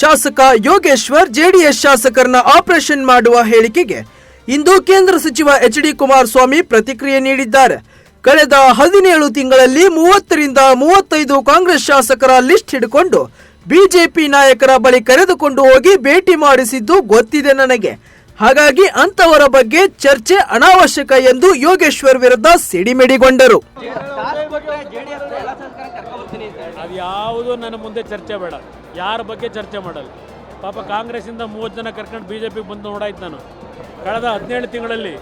ಶಾಸಕ ಯೋಗೇಶ್ವರ್ ಜೆಡಿಎಸ್ ಶಾಸಕರನ್ನ ಆಪರೇಷನ್ ಮಾಡುವ ಹೇಳಿಕೆಗೆ ಇಂದು ಕೇಂದ್ರ ಸಚಿವ ಎಚ್.ಡಿ. ಕುಮಾರಸ್ವಾಮಿ ಪ್ರತಿಕ್ರಿಯೆ ನೀಡಿದ್ದಾರೆ. ಕಳೆದ 17 ತಿಂಗಳಲ್ಲಿ 30ರಿಂದ 35 ಕಾಂಗ್ರೆಸ್ ಶಾಸಕರ ಲಿಸ್ಟ್ ಹಿಡಿಕೊಂಡು ಬಿಜೆಪಿ ನಾಯಕರ ಬಳಿ ಕರೆದುಕೊಂಡು ಹೋಗಿ ಭೇಟಿ ಮಾಡಿಸಿದ್ದು ಗೊತ್ತಿದೆ ನನಗೆ. ಹಾಗಾಗಿ ಅಂತವರ ಬಗ್ಗೆ ಚರ್ಚೆ ಅನಾವಶ್ಯಕ ಎಂದು ಯೋಗೇಶ್ವರ್ ವಿರುದ್ಧ ಸಿಡಿಮಿಡಿಗೊಂಡರು. ಅದ್ಯಾವುದು ನನ್ನ ಮುಂದೆ ಚರ್ಚೆ ಬೇಡ, ಯಾರ ಬಗ್ಗೆ ಚರ್ಚೆ ಮಾಡಲ್ಲ. ಪಾಪ ಕಾಂಗ್ರೆಸ್ಸಿಂದ 30 ಜನ ಕರ್ಕೊಂಡು ಬಿಜೆಪಿಗೆ ಬಂದು ನೋಡಾಯ್ತು. ನಾನು ಕಳೆದ 17 ತಿಂಗಳಲ್ಲಿ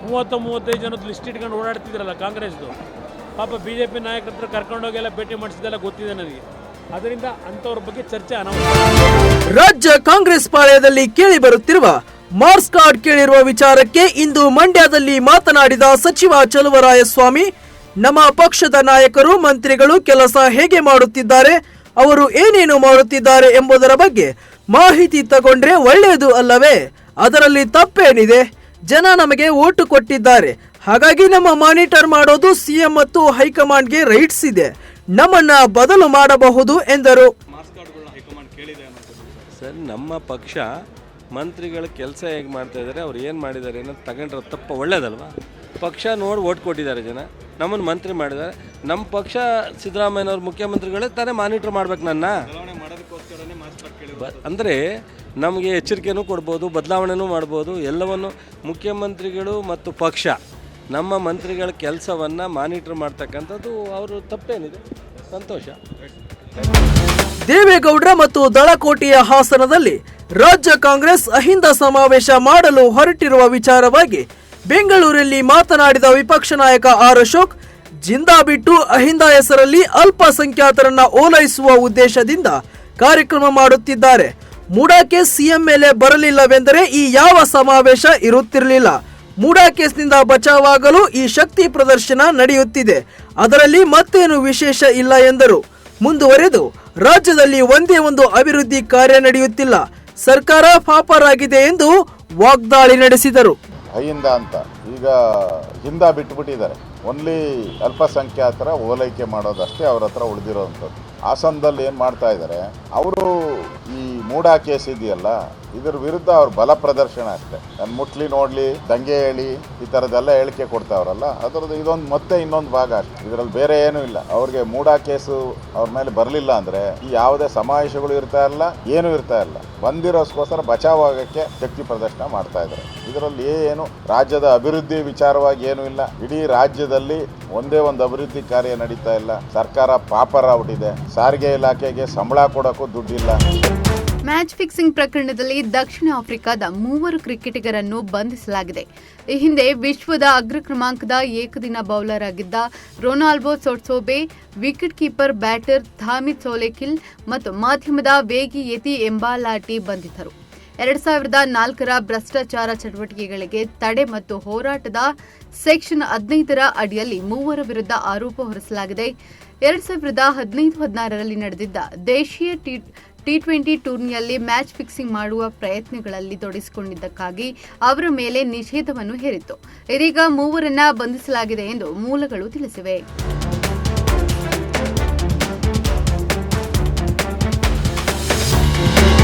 30-35 ಜನದ ಲಿಸ್ಟ್ ಇಟ್ಕೊಂಡು ಓಡಾಡ್ತಿದ್ರಲ್ಲ ಕಾಂಗ್ರೆಸ್ದು. ಪಾಪ ಬಿಜೆಪಿ ನಾಯಕರ ಹತ್ರ ಕರ್ಕೊಂಡೋಗೆಲ್ಲ ಭೇಟಿ ಮಾಡಿಸಿದೆಲ್ಲ ಗೊತ್ತಿದೆ ನನಗೆ. ಅದರಿಂದ ಅಂಥವ್ರ ಬಗ್ಗೆ ಚರ್ಚೆ ಅನಾವಶ್ಯಕ. ರಾಜ್ಯ ಕಾಂಗ್ರೆಸ್ ಪಾಳ್ಯದಲ್ಲಿ ಕೇಳಿ ಬರುತ್ತಿರುವ ಮಾರ್ಕ್ಸ್ ಕಾರ್ಡ್ ಕೇಳಿರುವ ವಿಚಾರಕ್ಕೆ ಇಂದು ಮಂಡ್ಯದಲ್ಲಿ ಮಾತನಾಡಿದ ಸಚಿವ ಚಲುವರಾಯಸ್ವಾಮಿ, ನಮ್ಮ ಪಕ್ಷದ ನಾಯಕರು ಮಂತ್ರಿಗಳು ಕೆಲಸ ಹೇಗೆ ಮಾಡುತ್ತಿದ್ದಾರೆ, ಅವರು ಏನೇನು ಮಾಡುತ್ತಿದ್ದಾರೆ ಎಂಬುದರ ಬಗ್ಗೆ ಮಾಹಿತಿ ತಗೊಂಡ್ರೆ ಒಳ್ಳೆಯದು ಅಲ್ಲವೇ? ಅದರಲ್ಲಿ ತಪ್ಪೇನಿದೆ? ಜನ ನಮಗೆ ಓಟು ಕೊಟ್ಟಿದ್ದಾರೆ, ಹಾಗಾಗಿ ನಮ್ಮ ಮಾನಿಟರ್ ಮಾಡೋದು ಸಿಎಂ ಮತ್ತು ಹೈಕಮಾಂಡ್ಗೆ ರೈಟ್ಸ್ ಇದೆ, ನಮ್ಮನ್ನ ಬದಲು ಮಾಡಬಹುದು ಎಂದರು. ಸರ್, ನಮ್ಮ ಪಕ್ಷ ಮಂತ್ರಿಗಳ ಕೆಲಸ ಹೇಗೆ ಮಾಡ್ತಾ ಇದ್ದಾರೆ, ಅವ್ರು ಏನು ಮಾಡಿದ್ದಾರೆ ಅನ್ನೋದು ತಗೊಂಡ್ರೆ ತಪ್ಪ ಒಳ್ಳೇದಲ್ವಾ? ಪಕ್ಷ ನೋಡಿ ಓಟ್ ಕೊಟ್ಟಿದ್ದಾರೆ ಜನ, ನಮ್ಮನ್ನು ಮಂತ್ರಿ ಮಾಡಿದ್ದಾರೆ. ನಮ್ಮ ಪಕ್ಷ ಸಿದ್ದರಾಮಯ್ಯನವ್ರ ಮುಖ್ಯಮಂತ್ರಿಗಳೇ ತಾನೇ ಮಾನಿಟ್ರ್ ಮಾಡ್ಬೇಕು. ನನ್ನ ಅಂದರೆ ನಮಗೆ ಎಚ್ಚರಿಕೆನೂ ಕೊಡ್ಬೋದು, ಬದಲಾವಣೆನೂ ಮಾಡ್ಬೋದು. ಎಲ್ಲವನ್ನು ಮುಖ್ಯಮಂತ್ರಿಗಳು ಮತ್ತು ಪಕ್ಷ ನಮ್ಮ ಮಂತ್ರಿಗಳ ಕೆಲಸವನ್ನು ಮಾನಿಟ್ರ್ ಮಾಡ್ತಕ್ಕಂಥದ್ದು ಅವರು ತಪ್ಪೇನಿದೆ, ಸಂತೋಷ. ದೇವೇಗೌಡರ ಮತ್ತು ದಳಕೋಟೆಯ ಹಾಸನದಲ್ಲಿ ರಾಜ್ಯ ಕಾಂಗ್ರೆಸ್ ಅಹಿಂದ ಸಮಾವೇಶ ಮಾಡಲು ಹೊರಟಿರುವ ವಿಚಾರವಾಗಿ ಬೆಂಗಳೂರಲ್ಲಿ ಮಾತನಾಡಿದ ವಿಪಕ್ಷ ನಾಯಕ ಆರ್ ಅಶೋಕ್, ಜಿಂದಾ ಬಿಟ್ಟು ಅಹಿಂದ ಹೆಸರಲ್ಲಿ ಅಲ್ಪಸಂಖ್ಯಾತರನ್ನ ಓಲೈಸುವ ಉದ್ದೇಶದಿಂದ ಕಾರ್ಯಕ್ರಮ ಮಾಡುತ್ತಿದ್ದಾರೆ. ಮೂಡಾ ಕೇಸ್ ಸಿಎಂ ಮೇಲೆ ಬರಲಿಲ್ಲವೆಂದರೆ ಈ ಯಾವ ಸಮಾವೇಶ ಇರುತ್ತಿರಲಿಲ್ಲ. ಮೂಡಾ ಕೇಸ್ನಿಂದ ಬಚಾವಾಗಲು ಈ ಶಕ್ತಿ ಪ್ರದರ್ಶನ ನಡೆಯುತ್ತಿದೆ, ಅದರಲ್ಲಿ ಮತ್ತೇನು ವಿಶೇಷ ಇಲ್ಲ ಎಂದರು. ಮುಂದುವರೆದು, ರಾಜ್ಯದಲ್ಲಿ ಒಂದೇ ಒಂದು ಅಭಿವೃದ್ಧಿ ಕಾರ್ಯ ನಡೆಯುತ್ತಿಲ್ಲ, ಸರ್ಕಾರ ಪಾಪರಾಗಿದೆ ಎಂದು ವಾಗ್ದಾಳಿ ನಡೆಸಿದರು. ಅಹಿಂದ ಅಂತ ಈಗ ಹಿಂದ ಬಿಟ್ಟುಬಿಟ್ಟಿದ್ದಾರೆ. ಓನ್ಲಿ ಅಲ್ಪಸಂಖ್ಯಾತರ ಓಲೈಕೆ ಮಾಡೋದಷ್ಟೇ ಅವ್ರ ಹತ್ರ ಉಳಿದಿರೋವಂಥದ್ದು. ಹಾಸನದಲ್ಲಿ ಏನು ಮಾಡ್ತಾ ಇದ್ದಾರೆ ಅವರು, ಈ ಮೂಡಾ ಕೇಸ್ ಇದೆಯಲ್ಲ ಇದರ ವಿರುದ್ಧ ಅವ್ರ ಬಲ ಪ್ರದರ್ಶನ ಅಷ್ಟೇ. ನಾನು ಮುಟ್ಲಿ ನೋಡಲಿ, ದಂಗೆ ಹೇಳಿ, ಈ ಥರದ್ದೆಲ್ಲ ಹೇಳಿಕೆ ಕೊಡ್ತಾವ್ರಲ್ಲ, ಅದರದ್ದು ಇದೊಂದು ಮತ್ತೆ ಇನ್ನೊಂದು ಭಾಗ ಅಷ್ಟೇ. ಇದರಲ್ಲಿ ಬೇರೆ ಏನೂ ಇಲ್ಲ. ಅವ್ರಿಗೆ ಮೂಡಾ ಕೇಸು ಅವ್ರ ಮೇಲೆ ಬರಲಿಲ್ಲ ಅಂದರೆ ಈ ಯಾವುದೇ ಸಮಾವೇಶಗಳು ಇರ್ತಾ ಇಲ್ಲ, ಏನೂ ಇರ್ತಾ ಇಲ್ಲ. ಬಂದಿರೋಸ್ಕೋಸ್ಕರ ಬಚಾವಾಗಕ್ಕೆ ಶಕ್ತಿ ಪ್ರದರ್ಶನ ಮಾಡ್ತಾ ಇದ್ದಾರೆ. ಇದರಲ್ಲಿ ಏನು ರಾಜ್ಯದ ಅಭಿವೃದ್ಧಿ ವಿಚಾರವಾಗಿ ಏನೂ ಇಲ್ಲ. ಇಡೀ ರಾಜ್ಯದಲ್ಲಿ ಒಂದೇ ಒಂದು ಅಭಿವೃದ್ಧಿ ಕಾರ್ಯ ನಡೀತಾ ಇಲ್ಲ. ಸರ್ಕಾರ ಪಾಪರಾಗ್ಬಿಟ್ಟಿದೆ. ಸಾರಿಗೆ ಇಲಾಖೆಗೆ ಸಂಬಳ ಕೊಡೋಕ್ಕೂ ದುಡ್ಡಿಲ್ಲ. ಮ್ಯಾಚ್ ಫಿಕ್ಸಿಂಗ್ ಪ್ರಕರಣದಲ್ಲಿ ದಕ್ಷಿಣ ಆಫ್ರಿಕಾದ 3 ಕ್ರಿಕೆಟಿಗರನ್ನು ಬಂಧಿಸಲಾಗಿದೆ. ಈ ಹಿಂದೆ ವಿಶ್ವದ ಅಗ್ರ ಕ್ರಮಾಂಕದ ಏಕದಿನ ಬೌಲರ್ ಆಗಿದ್ದ ರೊನಾಲ್ಡೋ ಸೊಟ್ಸೋಬೆ, ವಿಕೆಟ್ ಕೀಪರ್ ಬ್ಯಾಟರ್ ಥಾಮಿತ್ ಸೋಲೆಕಿಲ್ ಮತ್ತು ಮಾಧ್ಯಮದ ವೇಗಿ ಯತಿ ಎಂಬಾಲಾಟಿ ಬಂಧಿತರು. 2004ರ ಭ್ರಷ್ಟಾಚಾರ ಚಟುವಟಿಕೆಗಳಿಗೆ ತಡೆ ಮತ್ತು ಹೋರಾಟದ ಸೆಕ್ಷನ್ 15ರ ಅಡಿಯಲ್ಲಿ 3 ವಿರುದ್ಧ ಆರೋಪ ಹೊರಿಸಲಾಗಿದೆ. 2015-16ರಲ್ಲಿ ನಡೆದಿದ್ದ ದೇಶೀಯ T20 ಟೂರ್ನಿಯಲ್ಲಿ ಮ್ಯಾಚ್ ಫಿಕ್ಸಿಂಗ್ ಮಾಡುವ ಪ್ರಯತ್ನಗಳಲ್ಲಿ ತೊಡಗಿಸಿಕೊಂಡಿದ್ದಕ್ಕಾಗಿ ಅವರ ಮೇಲೆ ನಿಷೇಧವನ್ನು ಹೇರಿತ್ತು. ಇದೀಗ 3ರನ್ನ ಬಂಧಿಸಲಾಗಿದೆ ಎಂದು ಮೂಲಗಳು ತಿಳಿಸಿವೆ.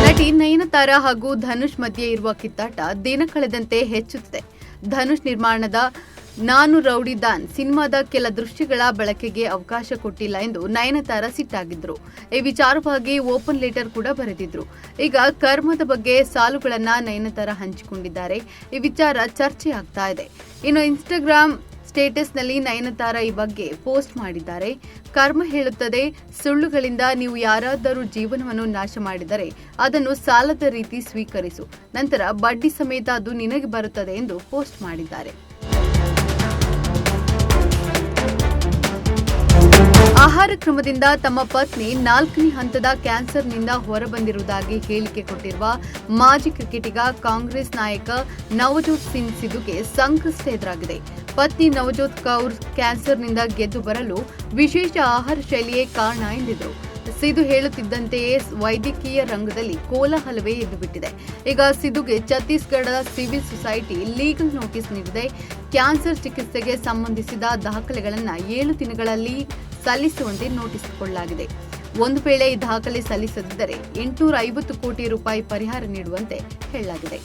ನಟಿ ನಯನತಾರಾ ಹಾಗೂ ಧನುಷ್ ಮಧ್ಯೆ ಇರುವ ಕಿತ್ತಾಟ ದಿನ ಕಳೆದಂತೆ ಹೆಚ್ಚುತ್ತಿದೆ. ಧನುಷ್ ನಿರ್ಮಾಣದ ನಾನು ರೌಡಿ ದಾನ್ ಸಿನಿಮಾದ ಕೆಲ ದೃಶ್ಯಗಳ ಬಳಕೆಗೆ ಅವಕಾಶ ಕೊಟ್ಟಿಲ್ಲ ಎಂದು ನಯನತಾರಾ ಸಿಟ್ಟಾಗಿದ್ರು. ಈ ವಿಚಾರವಾಗಿ ಓಪನ್ ಲೆಟರ್ ಕೂಡ ಬರೆದಿದ್ರು. ಈಗ ಕರ್ಮದ ಬಗ್ಗೆ ಸಾಲುಗಳನ್ನ ನಯನತಾರಾ ಹಂಚಿಕೊಂಡಿದ್ದಾರೆ. ಈ ವಿಚಾರ ಚರ್ಚೆ ಆಗ್ತಾ ಇದೆ. ಇನ್ನು ಇನ್ಸ್ಟಾಗ್ರಾಮ್ ಸ್ಟೇಟಸ್ನಲ್ಲಿ ನಯನತಾರಾ ಈ ಬಗ್ಗೆ ಪೋಸ್ಟ್ ಮಾಡಿದ್ದಾರೆ. ಕರ್ಮ ಹೇಳುತ್ತದೆ, ಸುಳ್ಳುಗಳಿಂದ ನೀವು ಯಾರಾದರೂ ಜೀವನವನ್ನು ನಾಶ ಮಾಡಿದರೆ ಅದನ್ನು ಸಾಲದ ರೀತಿ ಸ್ವೀಕರಿಸು, ನಂತರ ಬಡ್ಡಿ ಸಮೇತ ಅದು ನಿನಗೆ ಬರುತ್ತದೆ ಎಂದು ಪೋಸ್ಟ್ ಮಾಡಿದ್ದಾರೆ. ಆಹಾರ ಕ್ರಮದಿಂದ ತಮ್ಮ ಪತ್ನಿ 4ನೇ ಹಂತದ ಕ್ಯಾನ್ಸರ್ನಿಂದ ಹೊರಬಂದಿರುವುದಾಗಿ ಹೇಳಿಕೆ ಕೊಟ್ಟಿರುವ ಮಾಜಿ ಕ್ರಿಕೆಟಿಗ ಕಾಂಗ್ರೆಸ್ ನಾಯಕ ನವಜೋತ್ ಸಿಂಗ್ ಸಿಧುಗೆ ಸಂಕಷ್ಟ ಎದುರಾಗಿದೆ. ಪತ್ನಿ ನವಜೋತ್ ಕೌರ್ ಕ್ಯಾನ್ಸರ್ನಿಂದ ಗೆದ್ದು ಬರಲು ವಿಶೇಷ ಆಹಾರ ಶೈಲಿಯೇ ಕಾರಣ ಎಂದಿದ್ರು. ಸಿಧು ಹೇಳುತ್ತಿದ್ದಂತೆಯೇ ವೈದ್ಯಕೀಯ ರಂಗದಲ್ಲಿ ಕೋಲಾಹಲವೇ ಎದ್ದುಬಿಟ್ಟಿದೆ. ಈಗ ಸಿಧುಗೆ Chhattisgarh civil society legal notice ನೀಡಿದೆ. ಕ್ಯಾನ್ಸರ್ ಚಿಕಿತ್ಸೆಗೆ ಸಂಬಂಧಿಸಿದ ದಾಖಲೆಗಳನ್ನು 7 ದಿನಗಳಲ್ಲಿ ಸಲ್ಲಿಸುವಂತೆ ನೋಟಿಸ್ ಕೊಡಲಾಗಿದೆ. ಒಂದು ವೇಳೆ ಈ ದಾಖಲೆ ಸಲ್ಲಿಸದಿದ್ದರೆ 850 ಕೋಟಿ ರೂಪಾಯಿ ಪರಿಹಾರ ನೀಡುವಂತೆ ಹೇಳಲಾಗಿದೆ.